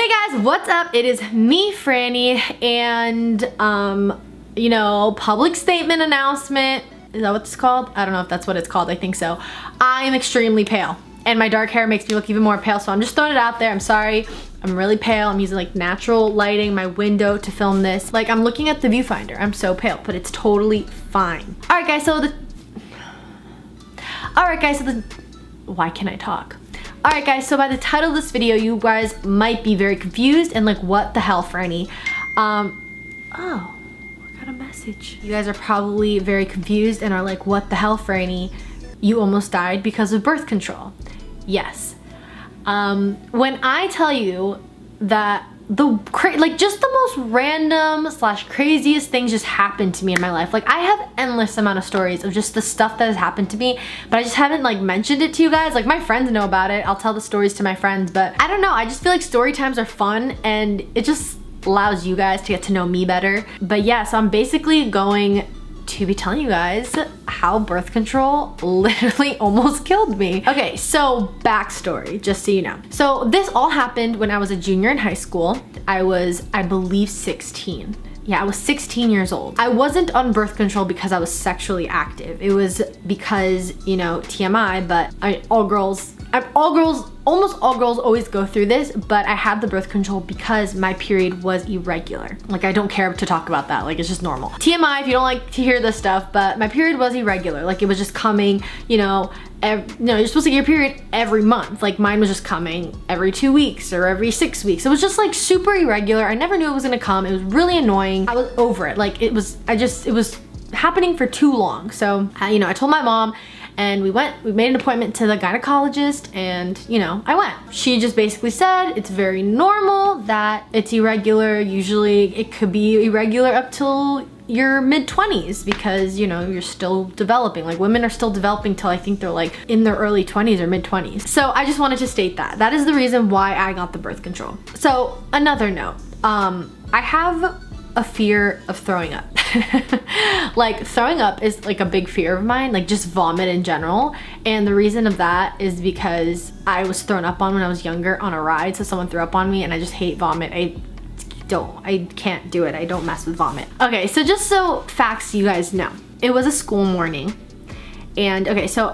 Hey guys, what's up? It is me, Franny, and you know, public statement announcement. Is that what it's called? I don't know if that's what it's called. I think so. I am extremely pale, and my dark hair makes me look even more pale, so I'm just throwing it out there. I'm sorry. I'm really pale. I'm using like natural lighting, my window to film this. Like I'm looking at the viewfinder. I'm so pale, but it's totally fine. All right, guys, so why can't I talk? Alright guys, so by the title of this video, you guys might be very confused and like, what the hell, Franny? Oh, I got a message. You guys are probably very confused and are like, what the hell, Franny? You almost died because of birth control. Yes. When I tell you that just the most random / craziest things just happened to me in my life. Like I have endless amount of stories of just the stuff that has happened to me, but I just haven't like mentioned it to you guys. Like my friends know about it. I'll tell the stories to my friends, but I don't know. I just feel like story times are fun and it just allows you guys to get to know me better. But yeah, so I'm basically going to be telling you guys how birth control literally almost killed me. Okay, so backstory, just so you know. So this all happened when I was a junior in high school. I was, I believe, 16. Yeah, I was 16 years old. I wasn't on birth control because I was sexually active. It was because, you know, TMI, but almost all girls always go through this, but I had the birth control because my period was irregular. Like I don't care to talk about that, like it's just normal. TMI if you don't like to hear this stuff, but my period was irregular. Like it was just coming, you know, you're supposed to get your period every month. Like mine was just coming every 2 weeks or every 6 weeks. It was just like super irregular. I never knew it was gonna come. It was really annoying. I was over it. Like it was happening for too long. So, you know, I told my mom, and we made an appointment to the gynecologist, and you know, I went. She just basically said it's very normal that it's irregular. Usually it could be irregular up till your mid-20s because, you know, you're still developing. Like women are still developing till I think they're like in their early 20s or mid-20s. So I just wanted to state that. That is the reason why I got the birth control. So another note, I have a fear of throwing up. Like throwing up is like a big fear of mine, like just vomit in general. And the reason of that is because I was thrown up on when I was younger on a ride. So someone threw up on me and I just hate vomit. I can't do it. I don't mess with vomit. Okay, so just so facts you guys know, it was a school morning. And okay, so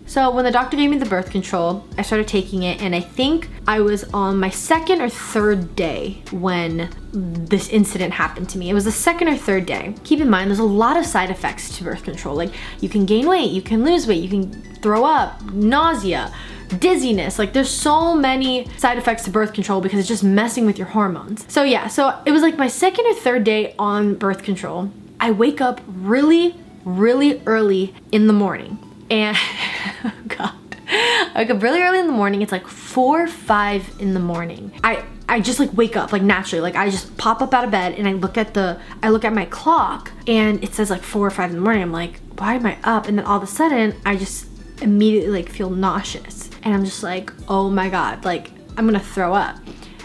so when the doctor gave me the birth control, I started taking it, and I think I was on my second or third day when this incident happened to me. It was the second or third day. Keep in mind, there's a lot of side effects to birth control. Like you can gain weight, you can lose weight, you can throw up, nausea, dizziness. Like there's so many side effects to birth control because it's just messing with your hormones. So yeah, so it was like my second or third day on birth control. I wake up really, really early in the morning. And oh God, I wake up really early in the morning. It's like 4 or 5 in the morning. I just like wake up like naturally. Like I just pop up out of bed and I look at my clock and it says like 4 or 5 in the morning. I'm like, why am I up? And then all of a sudden I just immediately like feel nauseous. And I'm just like, oh my God, like I'm gonna throw up.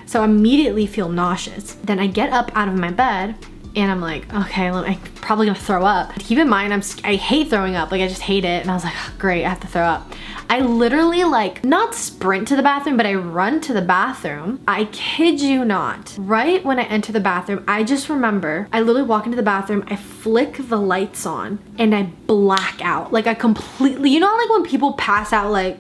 So I immediately feel nauseous. Then I get up out of my bed and I'm like, okay, I'm probably gonna throw up. Keep in mind, I hate throwing up. Like I just hate it. And I was like, oh, great, I have to throw up. I literally like, not sprint to the bathroom, but I run to the bathroom. I kid you not. Right when I enter the bathroom, I just remember, I literally walk into the bathroom, I flick the lights on and I black out. Like I completely, you know like when people pass out like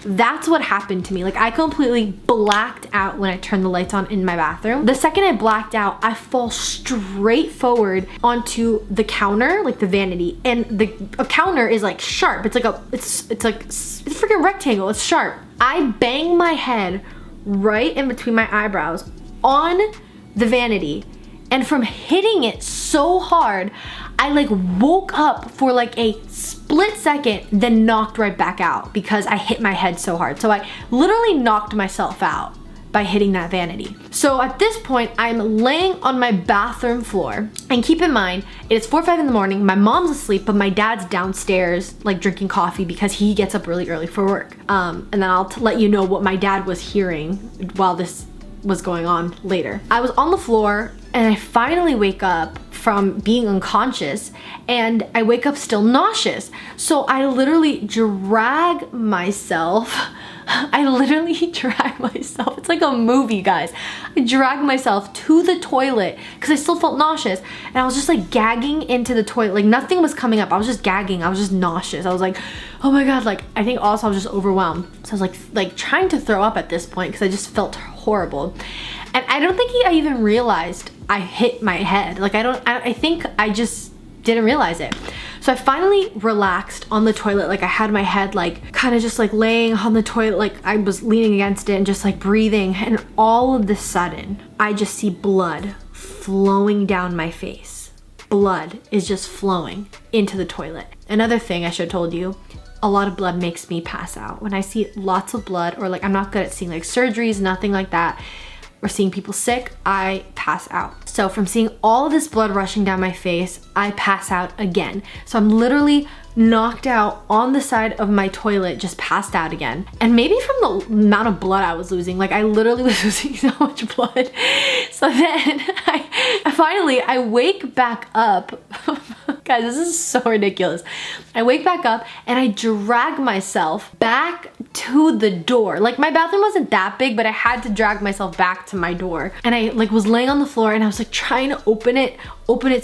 that's what happened to me. Like I completely blacked out when I turned the lights on in my bathroom. The second I blacked out, I fall straight forward onto the counter, like the vanity. And the counter is like sharp. It's like it's a freaking rectangle. It's sharp. I bang my head right in between my eyebrows on the vanity. And from hitting it so hard, I like woke up for like a split second, then knocked right back out because I hit my head so hard. So I literally knocked myself out by hitting that vanity. So at this point, I'm laying on my bathroom floor. And keep in mind, it's 4 or 5 in the morning. My mom's asleep, but my dad's downstairs like drinking coffee because he gets up really early for work. And then I'll let you know what my dad was hearing while this was going on later. I was on the floor and I finally wake up from being unconscious, and I wake up still nauseous. So I literally drag myself I literally drag myself. It's like a movie, guys. I dragged myself to the toilet because I still felt nauseous. And I was just like gagging into the toilet. Like nothing was coming up. I was just gagging. I was just nauseous. I was like, oh my God. Like, I think also I was just overwhelmed. So I was like trying to throw up at this point because I just felt horrible. And I don't think I even realized I hit my head. Like I think I just didn't realize it. So I finally relaxed on the toilet. Like I had my head like kind of just like laying on the toilet. Like I was leaning against it and just like breathing. And all of the sudden, I just see blood flowing down my face. Blood is just flowing into the toilet. Another thing I should have told you, a lot of blood makes me pass out. When I see lots of blood, or like I'm not good at seeing like surgeries, nothing like that, or seeing people sick, I pass out. So from seeing all of this blood rushing down my face, I pass out again. So I'm literally knocked out on the side of my toilet, just passed out again. And maybe from the amount of blood I was losing, like I literally was losing so much blood. So then I wake back up. Guys, this is so ridiculous. I wake back up and I drag myself back to the door. Like my bathroom wasn't that big, but I had to drag myself back to my door. And I like was laying on the floor and I was like trying to open it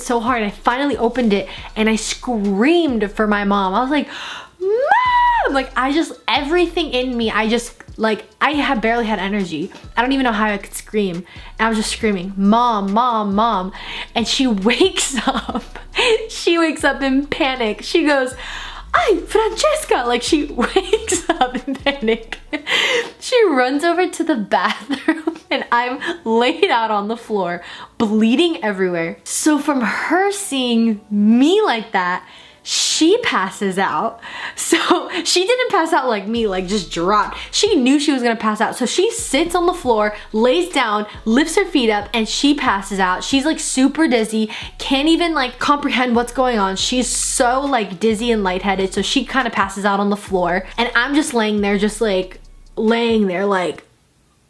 so hard. I finally opened it and I screamed for my mom. I was like, Mom! Like everything in me, I barely had energy. I don't even know how I could scream. And I was just screaming, Mom, Mom, Mom. And she wakes up. She wakes up in panic. She goes, "Ay, Francesca!" Like she wakes up in panic. She runs over to the bathroom and I'm laid out on the floor, bleeding everywhere. So from her seeing me like that, she passes out. So she didn't pass out like me, like just dropped. She knew she was gonna pass out. So she sits on the floor, lays down, lifts her feet up, and she passes out. She's like super dizzy, can't even like comprehend what's going on. She's so like dizzy and lightheaded. So she kind of passes out on the floor. And I'm just laying there, like,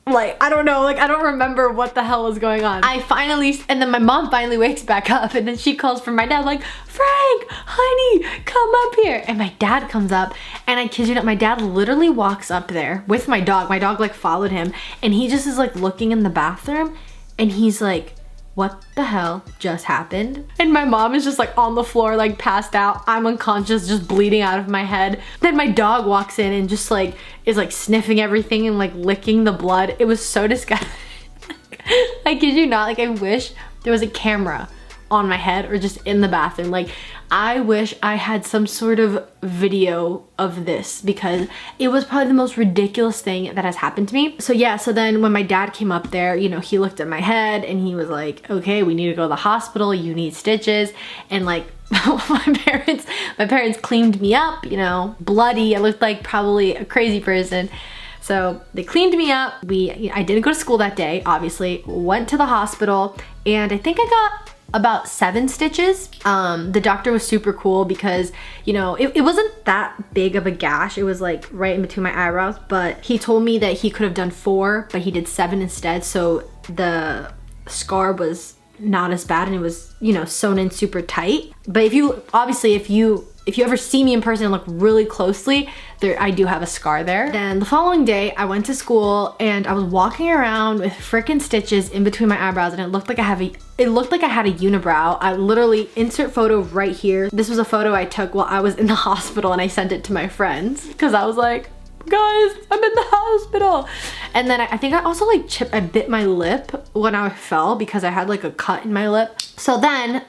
I don't know, like I don't remember what the hell was going on. And then my mom finally wakes back up and then she calls for my dad like, Frank, honey, come up here. And my dad comes up and I kid you not, my dad literally walks up there with my dog. My dog like followed him and he just is like looking in the bathroom and he's like, what the hell just happened? And my mom is just like on the floor, like passed out. I'm unconscious, just bleeding out of my head. Then my dog walks in and just like is like sniffing everything and like licking the blood. It was so disgusting. I kid you not, like I wish there was a camera on my head or just in the bathroom. Like I wish I had some sort of video of this because it was probably the most ridiculous thing that has happened to me. So yeah, so then when my dad came up there, you know, he looked at my head and he was like, okay, we need to go to the hospital, you need stitches. And like my parents cleaned me up, you know, bloody. I looked like probably a crazy person. So they cleaned me up. I didn't go to school that day, obviously, went to the hospital and I think I got about 7 stitches. The doctor was super cool because, you know, it wasn't that big of a gash. It was like right in between my eyebrows, but he told me that he could have done 4, but he did 7 instead. So the scar was not as bad and it was, you know, sewn in super tight. But if you ever see me in person and look really closely, I do have a scar there. Then the following day, I went to school and I was walking around with freaking stitches in between my eyebrows and it looked like I had a unibrow. I literally, insert photo right here. This was a photo I took while I was in the hospital and I sent it to my friends because I was like, guys, I'm in the hospital. And then I think I also like I bit my lip when I fell because I had like a cut in my lip. So then,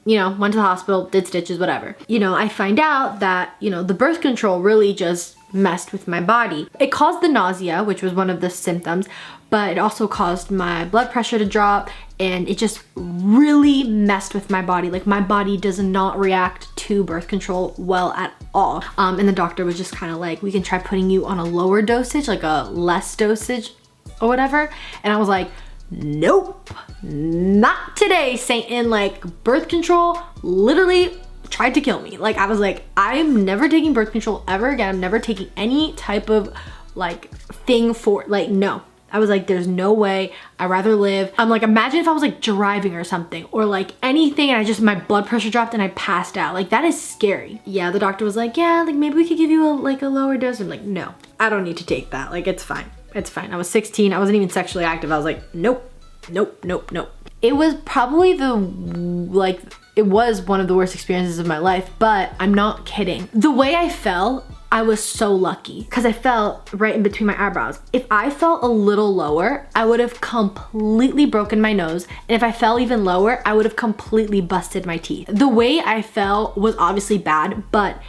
you know, went to the hospital, did stitches, whatever. You know, I find out that, you know, the birth control really just messed with my body. It caused the nausea, which was one of the symptoms, but it also caused my blood pressure to drop and it just really messed with my body. Like my body does not react to birth control well at all. And the doctor was just kind of like, we can try putting you on a lower dosage, like a less dosage or whatever. And I was like, nope, not today, Satan. Like birth control literally tried to kill me. Like I was like, I'm never taking birth control ever again. I'm never taking any type of like thing for like, no. I was like, there's no way. I'd rather live. I'm like, imagine if I was like driving or something or like anything and my blood pressure dropped and I passed out. Like that is scary. Yeah, the doctor was like, yeah, like maybe we could give you a lower dose. I'm like, no, I don't need to take that. Like, it's fine. It's fine. I was 16. I wasn't even sexually active. I was like, nope, nope, nope, nope. It was probably it was one of the worst experiences of my life, but I'm not kidding. The way I fell, I was so lucky because I fell right in between my eyebrows. If I fell a little lower, I would have completely broken my nose. And if I fell even lower, I would have completely busted my teeth. The way I fell was obviously bad, but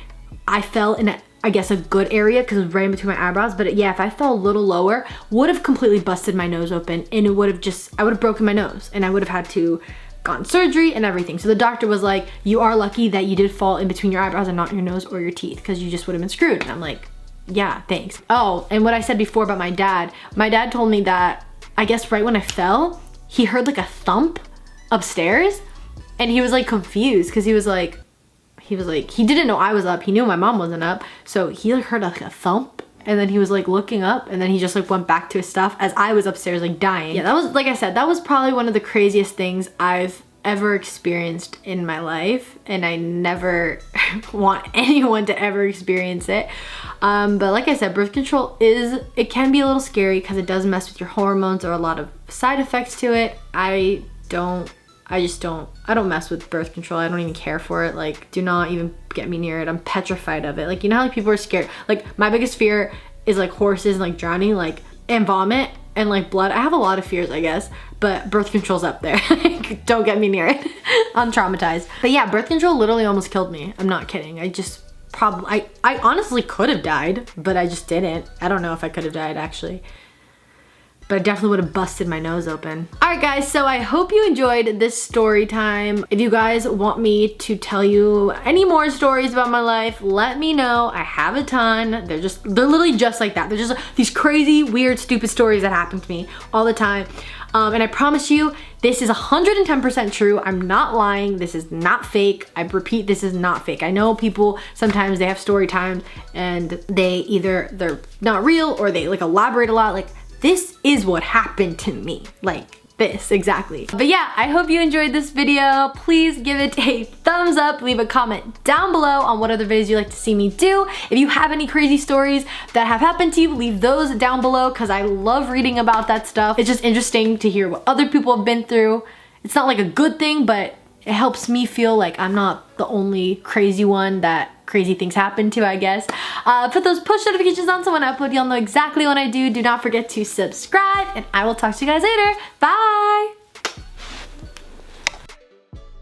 I fell in I guess a good area because it was right in between my eyebrows. But yeah, if I fell a little lower, would have completely busted my nose open, and it would have I would have broken my nose, and I would have had to gotten surgery and everything. So the doctor was like, you are lucky that you did fall in between your eyebrows and not your nose or your teeth, because you just would have been screwed. And I'm like, yeah, thanks. Oh, and what I said before about my dad told me that I guess right when I fell, he heard like a thump upstairs, and he was like confused because he was like, he didn't know I was up. He knew my mom wasn't up. So he like heard like a thump, and then he was like looking up, and then he just like went back to his stuff as I was upstairs like dying. Yeah, that was, like I said, that was probably one of the craziest things I've ever experienced in my life, and I never want anyone to ever experience it. But like I said, birth control it can be a little scary because it does mess with your hormones. There are a lot of side effects to it. I don't mess with birth control. I don't even care for it. Like, do not even get me near it. I'm petrified of it. Like, you know how like people are scared? Like, my biggest fear is like horses and like drowning, like, and vomit and like blood. I have a lot of fears, I guess, but birth control's up there. Like, don't get me near it. I'm traumatized. But yeah, birth control literally almost killed me. I'm not kidding. I honestly could have died, but I just didn't. I don't know if I could have died actually, but I definitely would have busted my nose open. All right guys, so I hope you enjoyed this story time. If you guys want me to tell you any more stories about my life, let me know. I have a ton. They're literally just like that. They're just these crazy, weird, stupid stories that happen to me all the time. And I promise you, this is 110% true. I'm not lying. This is not fake. I repeat, this is not fake. I know people, sometimes they have story times and they're not real, or they like elaborate a lot. Like, this is what happened to me, like this exactly. But yeah, I hope you enjoyed this video. Please give it a thumbs up, leave a comment down below on what other videos you'd like to see me do. If you have any crazy stories that have happened to you, leave those down below because I love reading about that stuff. It's just interesting to hear what other people have been through. It's not like a good thing, but it helps me feel like I'm not the only crazy one that crazy things happen to, I guess. Put those push notifications on so when I upload, you'll know exactly when I do. Do not forget to subscribe, and I will talk to you guys later. Bye!